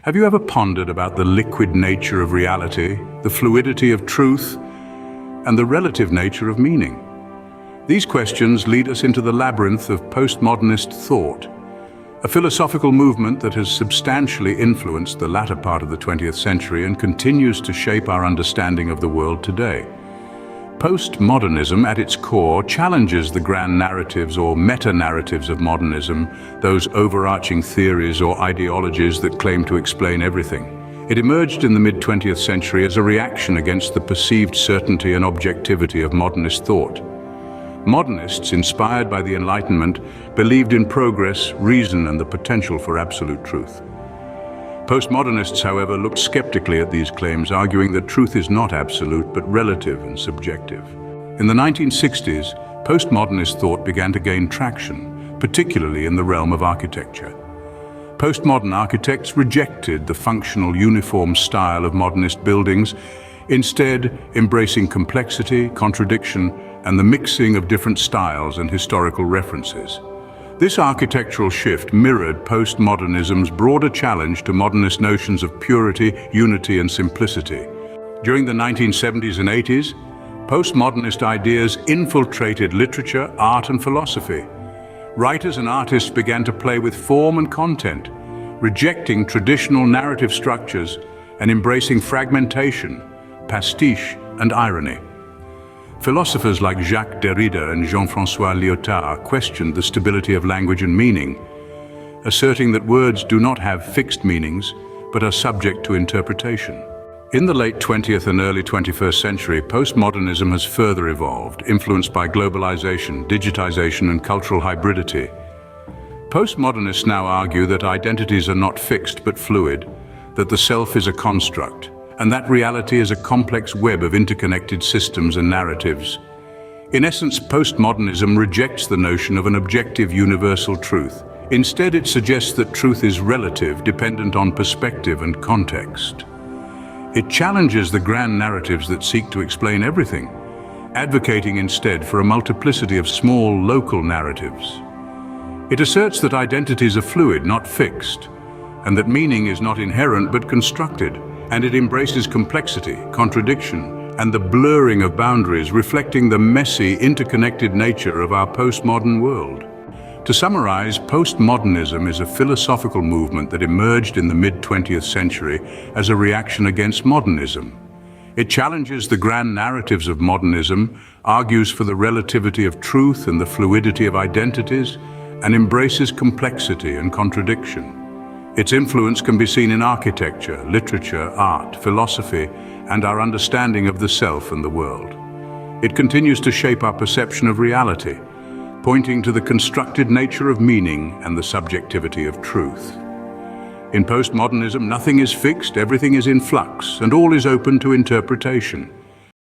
Have you ever pondered about the liquid nature of reality, the fluidity of truth, and the relative nature of meaning? These questions lead us into the labyrinth of postmodernist thought, a philosophical movement that has substantially influenced the latter part of the 20th century and continues to shape our understanding of the world today. Postmodernism, at its core, challenges the grand narratives or meta-narratives of modernism, those overarching theories or ideologies that claim to explain everything. It emerged in the mid-20th century as a reaction against the perceived certainty and objectivity of modernist thought. Modernists, inspired by the Enlightenment, believed in progress, reason, and the potential for absolute truth. Postmodernists, however, looked skeptically at these claims, arguing that truth is not absolute but relative and subjective. In the 1960s, postmodernist thought began to gain traction, particularly in the realm of architecture. Postmodern architects rejected the functional, uniform style of modernist buildings, instead embracing complexity, contradiction, and the mixing of different styles and historical references. This architectural shift mirrored postmodernism's broader challenge to modernist notions of purity, unity, and simplicity. During the 1970s and 80s, postmodernist ideas infiltrated literature, art, and philosophy. Writers and artists began to play with form and content, rejecting traditional narrative structures and embracing fragmentation, pastiche, and irony. Philosophers like Jacques Derrida and Jean-François Lyotard questioned the stability of language and meaning, asserting that words do not have fixed meanings, but are subject to interpretation. In the late 20th and early 21st century, postmodernism has further evolved, influenced by globalization, digitization, and cultural hybridity. Postmodernists now argue that identities are not fixed but fluid, that the self is a construct, and that reality is a complex web of interconnected systems and narratives. In essence, postmodernism rejects the notion of an objective universal truth. Instead, it suggests that truth is relative, dependent on perspective and context. It challenges the grand narratives that seek to explain everything, advocating instead for a multiplicity of small, local narratives. It asserts that identities are fluid, not fixed, and that meaning is not inherent but constructed. And it embraces complexity, contradiction, and the blurring of boundaries, reflecting the messy, interconnected nature of our postmodern world. To summarize, postmodernism is a philosophical movement that emerged in the mid-20th century as a reaction against modernism. It challenges the grand narratives of modernism, argues for the relativity of truth and the fluidity of identities, and embraces complexity and contradiction. Its influence can be seen in architecture, literature, art, philosophy, and our understanding of the self and the world. It continues to shape our perception of reality, pointing to the constructed nature of meaning and the subjectivity of truth. In postmodernism, nothing is fixed, everything is in flux, and all is open to interpretation.